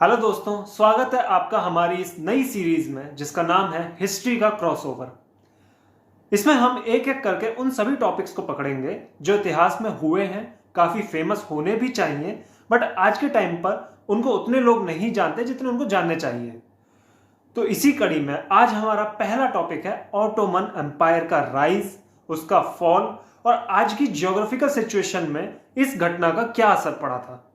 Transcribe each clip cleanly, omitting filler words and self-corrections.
Hello दोस्तों, स्वागत है आपका हमारी इस नई सीरीज में जिसका नाम है हिस्ट्री का क्रॉसओवर। इसमें हम एक एक करके उन सभी टॉपिक्स को पकड़ेंगे जो इतिहास में हुए हैं, काफी फेमस होने भी चाहिए, बट आज के टाइम पर उनको उतने लोग नहीं जानते जितने उनको जानने चाहिए। तो इसी कड़ी में आज हमारा पहला टॉपिक है ऑटोमन एम्पायर का राइज, उसका फॉल और आज की जियोग्राफिकल सिचुएशन में इस घटना का क्या असर पड़ा था।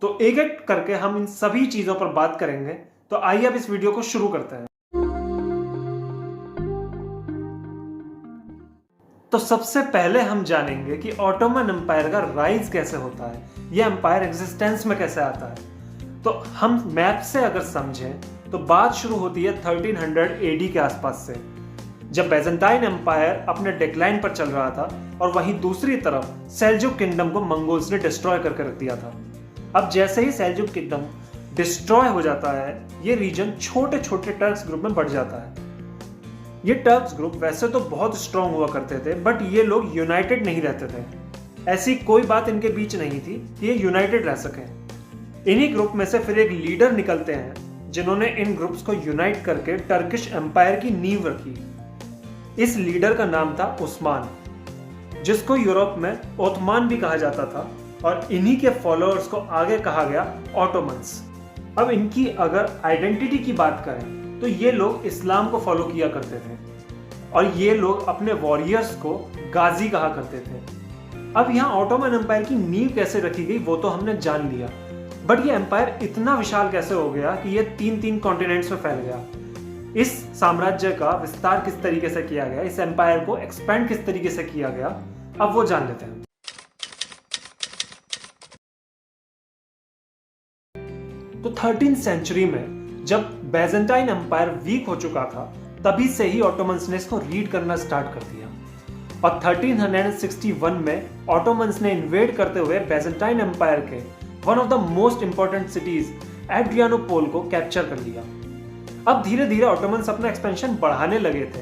तो एक एक करके हम इन सभी चीजों पर बात करेंगे। तो आइए अब इस वीडियो को शुरू करते हैं। तो सबसे पहले हम जानेंगे कि ऑटोमन एम्पायर का राइज कैसे होता है, यह एम्पायर एग्जिस्टेंस में कैसे आता है। तो हम मैप से अगर समझें तो बात शुरू होती है 1300 एडी के आसपास से, जब बैजेंटाइन एम्पायर अपने डिक्लाइन पर चल रहा था और वहीं दूसरी तरफ सेल्जुक किंगडम को मंगोल्स ने डिस्ट्रॉय करके रख दिया था। अब जैसे ही सेल्जुक किंगडम डिस्ट्रॉय हो जाता है, ये रीजन छोटे छोटे टर्क्स ग्रुप में बढ़ जाता है। ये टर्क्स ग्रुप वैसे तो बहुत स्ट्रांग हुआ करते थे, बट ये लोग यूनाइटेड नहीं रहते थे। ऐसी कोई बात इनके बीच नहीं थी कि ये यूनाइटेड रह सकें। इन्हीं ग्रुप में से फिर एक लीडर निकलते हैं जिन्होंने इन ग्रुप्स को यूनाइट करके टर्किश एम्पायर की नींव रखी। इस लीडर का नाम था उस्मान, जिसको यूरोप में ओथमान भी कहा जाता था, और इन्हीं के फॉलोअर्स को आगे कहा गया ऑटोमन्स। अब इनकी अगर आइडेंटिटी की बात करें तो ये लोग इस्लाम को फॉलो किया करते थे और ये लोग अपने वॉरियर्स को गाजी कहा करते थे। अब यहाँ ऑटोमन एम्पायर की नींव कैसे रखी गई वो तो हमने जान लिया, बट ये एम्पायर इतना विशाल कैसे हो गया कि ये तीन कॉन्टिनेंट्स में फैल गया। इस साम्राज्य का विस्तार किस तरीके से किया गया, इस एम्पायर को एक्सपेंड किस तरीके से किया गया, अब वो जान लेते हैं। तो 13th सेंचुरी में जब बैजेंटाइन एम्पायर वीक हो चुका था, तभी से ही ऑटोमन्स ने इसको रीड करना स्टार्ट कर दिया और 1361 में ऑटोमन्स ने इन्वेड करते हुए बैजेंटाइन एम्पायर के one of the most important cities Adrianople को कैप्चर कर लिया। अब धीरे धीरे ऑटोमन्स अपना एक्सपेंशन बढ़ाने लगे थे,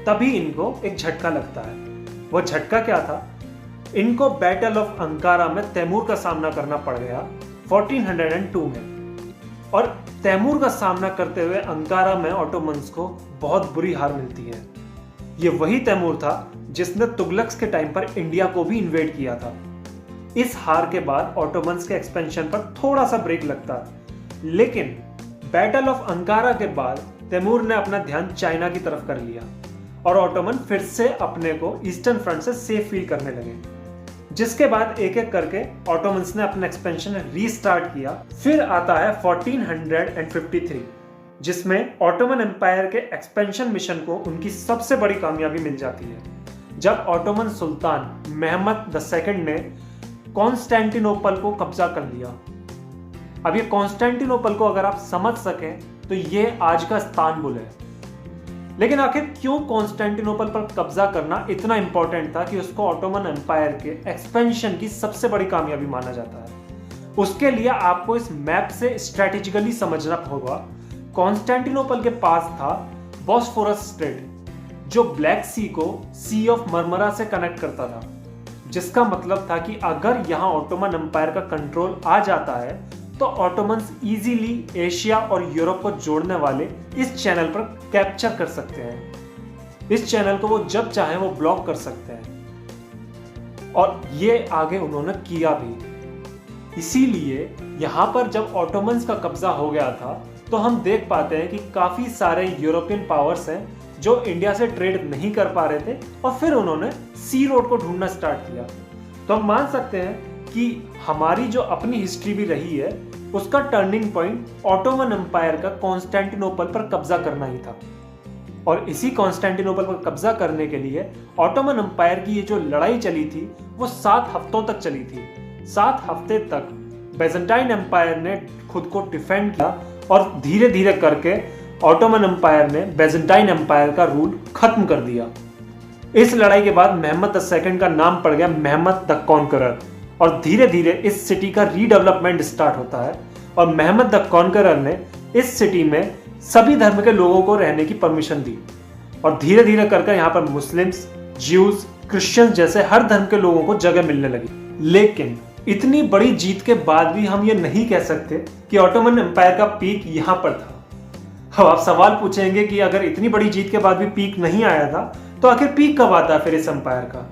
तभी इनको एक झटका लगता है। वो झटका क्या था? इनको बैटल ऑफ अंकारा में तैमूर का सामना करना पड़ गया 1402 में, और तैमूर का सामना करते हुए अंकारा में ऑटोमन्स को बहुत बुरी हार मिलती है। ये वही तैमूर था जिसने तुगलक्स के टाइम पर इंडिया को भी इन्वेड किया था। इस हार के बाद ऑटोमन्स के एक्सपेंशन पर थोड़ा सा ब्रेक लगता है, लेकिन बैटल ऑफ अंकारा के बाद तैमूर ने अपना ध्यान चाइना की तरफ कर लिया और ऑटोमन फिर से अपने को ईस्टर्न फ्रंट से सेफ फील करने लगे। जिसके बाद एक एक करके ऑटोमन्स ने अपना एक्सपेंशन रीस्टार्ट किया। फिर आता है 1453, जिसमें ऑटोमन एम्पायर के एक्सपेंशन मिशन को उनकी सबसे बड़ी कामयाबी मिल जाती है, जब ऑटोमन सुल्तान मेहमद II ने कॉन्स्टेंटिनोपल को कब्जा कर लिया। अब ये कॉन्स्टेंटिनोपल को अगर आप समझ सकें तो ये आज का इस्तांबुल है। लेकिन आखिर क्यों कॉन्स्टेंटिनोपल पर कब्जा करना इतना इंपॉर्टेंट था कि उसको ऑटोमन एम्पायर के एक्सपेंशन की सबसे बड़ी कामयाबी माना जाता है? उसके लिए आपको इस मैप से स्ट्रेटेजिकली समझना होगा। कॉन्स्टेंटिनोपल के पास था बॉस्फोरस स्ट्रेट, जो ब्लैक सी को सी ऑफ मरमरा से कनेक्ट करता था, जिसका मतलब था कि अगर यहाँ ऑटोमन एम्पायर का कंट्रोल आ जाता है तो ऑटोमन्स इजीली एशिया और यूरोप को जोड़ने वाले इस चैनल पर कैप्चर कर सकते हैं। इस चैनल को वो जब चाहे वो ब्लॉक कर सकते हैं, और ये आगे उन्होंने किया भी। इसीलिए यहाँ पर जब ऑटोमन्स का कब्जा हो गया था तो हम देख पाते हैं कि काफी सारे यूरोपियन पावर्स हैं जो इंडिया से ट्रेड नहीं कर पा रहे थे, और फिर उन्होंने सी रोड को ढूंढना स्टार्ट किया। तो हम मान सकते हैं कि हमारी जो अपनी हिस्ट्री भी रही है, उसका टर्निंग पॉइंट ऑटोमन एम्पायर का कॉन्स्टेंटिनोपल पर कब्जा करना ही था। और इसी कॉन्स्टेंटिनोपल पर कब्जा करने के लिए ऑटोमन एम्पायर की ये जो लड़ाई चली थी वो 7 हफ्तों तक चली थी। 7 हफ्ते तक बैजेंटाइन एम्पायर ने खुद को डिफेंड किया और धीरे धीरे करके ऑटोमन एम्पायर ने बैजेंटाइन एम्पायर का रूल खत्म कर दिया। इस लड़ाई के बाद मेहमद II का नाम पड़ गया मेहमद द कॉन्करर, और धीरे धीरे इस सिटी का रीडेवलपमेंट स्टार्ट होता है। और मेहमद द कॉन्करर ने इस सिटी में सभी धर्म के लोगों को रहने की परमिशन दी, और धीरे धीरे करके यहाँ पर मुस्लिम्स, ज्यूज, क्रिश्चियंस जैसे हर धर्म के लोगों को जगह मिलने लगी। लेकिन इतनी बड़ी जीत के बाद भी हम ये नहीं कह सकते कि ऑटोमन एम्पायर का पीक यहाँ पर था। अब आप सवाल पूछेंगे कि अगर इतनी बड़ी जीत के बाद भी पीक नहीं आया था तो आखिर पीक कब आता है फिर इस एम्पायर का।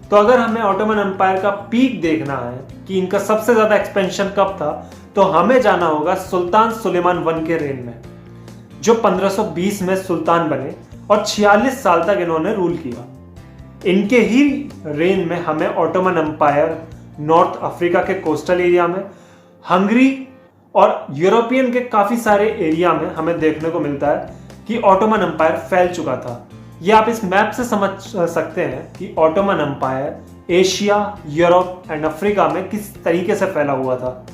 तो अगर हमें ऑटोमन एम्पायर का पीक देखना है कि इनका सबसे ज्यादा एक्सपेंशन कब था, तो हमें जाना होगा सुल्तान सुलेमान वन के रेन में, जो 1520 में सुल्तान बने और 46 साल तक इन्होंने रूल किया। इनके ही रेन में हमें ऑटोमन एम्पायर नॉर्थ अफ्रीका के कोस्टल एरिया में, हंगरी और यूरोपियन के काफी सारे एरिया में हमें देखने को मिलता है कि ऑटोमन एम्पायर फैल चुका था। ये आप इस मैप से समझ सकते हैं कि Ottoman empire Asia, Europe and Africa में किस तरीके से फैला हुआ था।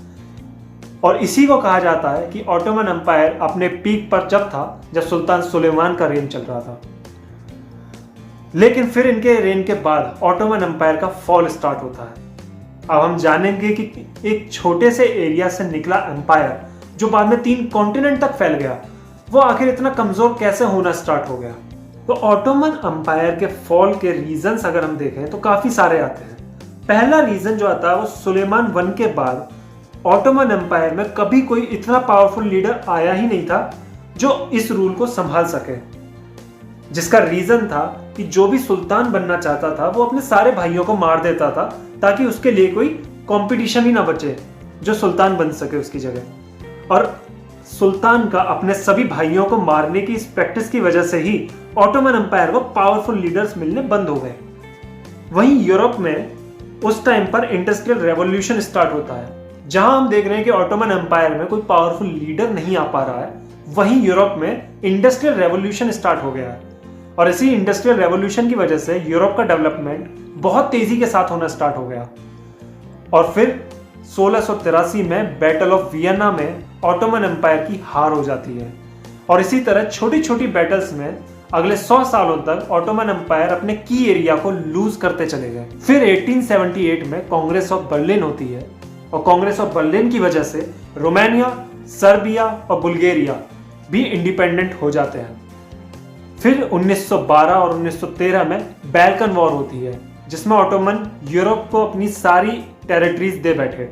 और इसी को कहा जाता है कि ऑटोमन एम्पायर अपने पीक पर जब था जब सुल्तान सुलेमान का रेन चल रहा था। लेकिन फिर इनके रेन के बाद ऑटोमन एम्पायर का फॉल स्टार्ट होता है। अब हम जानेंगे कि एक छोटे से एरिया से निकला एम्पायर जो बाद में 3 कॉन्टिनेंट तक फैल गया, वो आखिर इतना कमजोर कैसे होना स्टार्ट हो गया। तो ऑटोमन एम्पायर के फॉल के रीजंस अगर हम देखें तो काफी सारे आते हैं। पहला रीजन जो आता है वो सुलेमान वन के बाद ऑटोमन एम्पायर में कभी कोई इतना पावरफुल लीडर आया ही नहीं था जो इस रूल को संभाल सके, जिसका रीजन था कि जो भी सुल्तान बनना चाहता था वो अपने सारे भाइयों को मार देता था ताकि उसके लिए कोई कंपटीशन ही ना बचे जो सुल्तान बन सके उसकी जगह। और सुल्तान का अपने सभी भाइयों को मारने की इस प्रैक्टिस की वजह से ही ऑटोमन एम्पायर को पावरफुल लीडर्स मिलने बंद हो गए। वहीं यूरोप में उस टाइम पर इंडस्ट्रियल रेवोल्यूशन स्टार्ट होता है। जहां हम देख रहे हैं कि ऑटोमन एम्पायर में कोई पावरफुल लीडर नहीं आ पा रहा है, वहीं यूरोप में इंडस्ट्रियल रेवोल्यूशन स्टार्ट हो गया है। और इसी इंडस्ट्रियल रेवोल्यूशन की वजह से यूरोप का डेवलपमेंट बहुत तेजी के साथ होना स्टार्ट हो गया। और फिर 1683 में बैटल ऑफ वियना में ऑटोमन एम्पायर की हार हो जाती है। और इसी तरह छोटी छोटी बैटल्स में अगले 100 सालों तक ऑटोमन एम्पायर अपने की एरिया को लूज करते चले गए। फिर 1878 में कांग्रेस ऑफ बर्लिन होती है और कांग्रेस ऑफ बर्लिन की वजह से रोमानिया, सर्बिया और बुल्गारिया भी इंडिपेंडेंट हो जाते हैं। फिर 1912 और 1913 में बैल्कन वॉर होती है, जिसमें ऑटोमन यूरोप को अपनी सारी टेरिटरीज दे बैठे।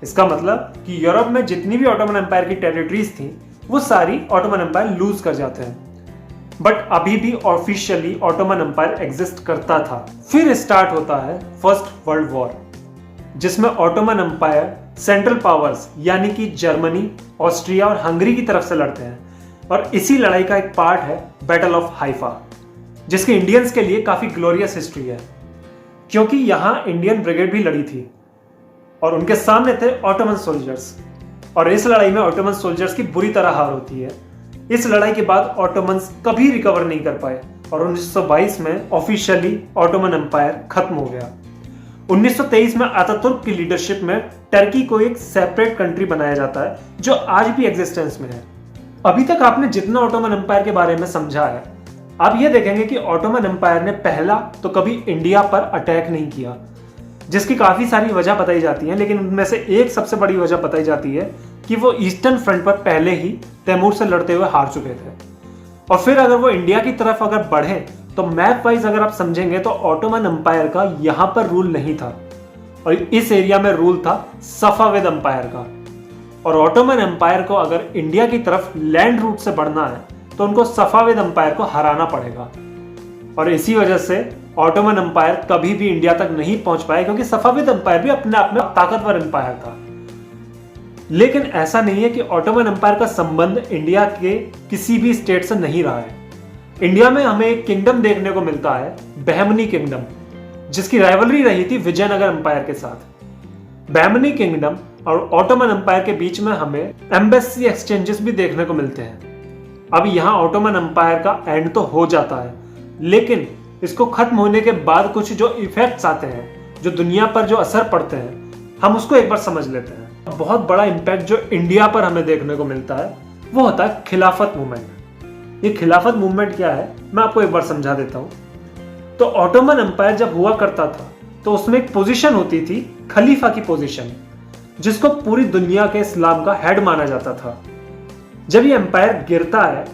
इसका मतलब कि यूरोप में जितनी भी ऑटोमन एम्पायर की टेरिटरीज थी वो सारी ऑटोमन एम्पायर लूज कर जाते हैं। बट अभी भी ऑफिशियली ऑटोमन एम्पायर एग्जिस्ट करता था। फिर स्टार्ट होता है फर्स्ट वर्ल्ड वॉर, जिसमें ऑटोमन एम्पायर सेंट्रल पावर्स यानी कि जर्मनी, ऑस्ट्रिया और हंगरी की तरफ से लड़ते हैं। और इसी लड़ाई का एक पार्ट है बैटल ऑफ हाइफा, जिसके इंडियंस के लिए काफी ग्लोरियस हिस्ट्री है, क्योंकि यहां इंडियन ब्रिगेड भी लड़ी थी और उनके सामने थे ऑटोमन सोल्जर्स। और इस लड़ाई में ऑटोमन सोल्जर्स की बुरी तरह हार होती है। इस लड़ाई के बाद ऑटोमन्स कभी रिकवर नहीं कर पाए और 1922 में ऑफिशियली ऑटोमन एम्पायर खत्म हो गया। 1923 में अतातुर्क की लीडरशिप में टर्की को एक सेपरेट कंट्री बनाया जाता है जो आज भी एग्जिस्टेंस में है। अभी तक आपने जितना ऑटोमन एम्पायर के बारे में समझा है, आप ये देखेंगे कि ऑटोमन एम्पायर ने पहला तो कभी इंडिया पर अटैक नहीं किया, जिसकी काफी सारी वजह बताई जाती है, लेकिन उनमें से एक सबसे बड़ी वजह बताई जाती है कि वो ईस्टर्न फ्रंट पर पहले ही तैमूर से लड़ते हुए हार चुके थे। और फिर अगर वो इंडिया की तरफ अगर बढ़े तो मैप वाइज अगर आप समझेंगे तो ऑटोमन एम्पायर का यहां पर रूल नहीं था और इस एरिया में रूल था सफाविद एम्पायर का। और ऑटोमन एम्पायर को अगर इंडिया की तरफ लैंड रूट से बढ़ना है तो उनको सफाविद एम्पायर को हराना पड़ेगा। और इसी वजह से ऑटोमन एम्पायर कभी भी इंडिया तक नहीं पहुंच पाए, क्योंकि सफाविद एम्पायर भी अपने आप में ताकतवर एम्पायर था। लेकिन ऐसा नहीं है कि ऑटोमन एम्पायर का संबंध इंडिया के किसी भी स्टेट से नहीं रहा है। इंडिया में हमें एक किंगडम देखने को मिलता है, बहमनी किंगडम, जिसकी राइवलरी रही थी विजयनगर एम्पायर के साथ। बहमनी किंगडम और ऑटोमन एम्पायर के बीच में हमें एम्बेसी एक्सचेंजेस भी देखने को मिलते हैं। अब यहाँ ऑटोमन एम्पायर का एंड तो हो जाता है, लेकिन इसको खत्म होने के बाद कुछ जो इफेक्ट्स आते हैं, जो दुनिया पर जो असर पड़ते हैं, हम उसको एक बार समझ लेते हैं। बहुत बड़ा इंपैक्ट जो इंडिया पर हमें देखने को मिलता है वो होता है खिलाफत मूवमेंट। ये खिलाफत मूवमेंट क्या है मैं आपको एक बार समझा देता हूँ। तो ऑटोमन एम्पायर जब हुआ करता था तो उसमें एक पोजीशन होती थी, खलीफा की पोजीशन, जिसको पूरी दुनिया के इस्लाम का हेड माना जाता था। जब ये एम्पायर गिरता है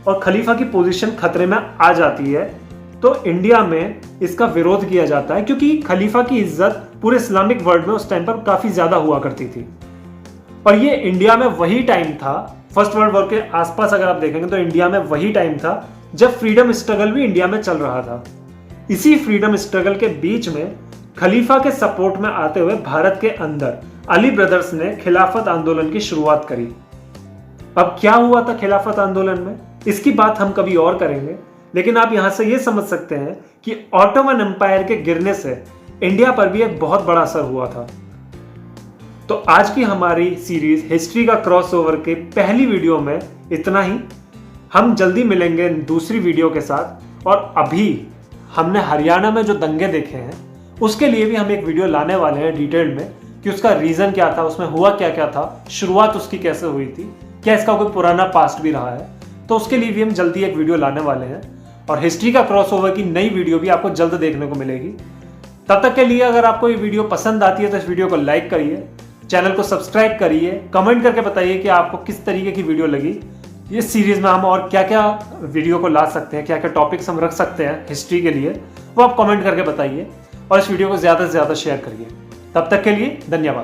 और खलीफा की पोजीशन खतरे में आ जाती है तो इंडिया में इसका विरोध किया जाता है, क्योंकि खलीफा की इज्जत पूरे इस्लामिक वर्ल्ड में उस टाइम पर काफी ज्यादा हुआ करती थी। और ये इंडिया में वही टाइम था, फर्स्ट वर्ल्ड वॉर के आसपास अगर आप देखेंगे तो इंडिया में वही टाइम था जब फ्रीडम स्ट्रगल भी इंडिया में चल रहा था। इसी फ्रीडम स्ट्रगल के बीच में खलीफा के सपोर्ट में आते हुए भारत के अंदर अली ब्रदर्स ने खिलाफत आंदोलन की शुरुआत करी। अब क्या हुआ था खिलाफत आंदोलन में, इसकी बात हम कभी और करेंगे, लेकिन आप यहां से यह समझ सकते हैं कि ऑटोमन एम्पायर के गिरने से इंडिया पर भी एक बहुत बड़ा असर हुआ था। तो आज की हमारी सीरीज हिस्ट्री का क्रॉसओवर के पहली वीडियो में इतना ही। हम जल्दी मिलेंगे दूसरी वीडियो के साथ। और अभी हमने हरियाणा में जो दंगे देखे हैं उसके लिए भी हम एक वीडियो लाने वाले हैं डिटेल में कि उसका रीजन क्या था, उसमें हुआ क्या क्या था, शुरुआत उसकी कैसे हुई थी, क्या इसका कोई पुराना पास्ट भी रहा है। तो उसके लिए भी हम जल्दी एक वीडियो लाने वाले हैं और हिस्ट्री का क्रॉसओवर की नई वीडियो भी आपको जल्द देखने को मिलेगी। तब तक के लिए अगर आपको ये वीडियो पसंद आती है तो इस वीडियो को लाइक करिए, चैनल को सब्सक्राइब करिए, कमेंट करके बताइए कि आपको किस तरीके की वीडियो लगी। इस सीरीज में हम और क्या क्या वीडियो को ला सकते हैं, क्या क्या टॉपिक्स हम रख सकते हैं हिस्ट्री के लिए, वो आप कमेंट करके बताइए और इस वीडियो को ज़्यादा से ज़्यादा शेयर करिए। तब तक के लिए धन्यवाद।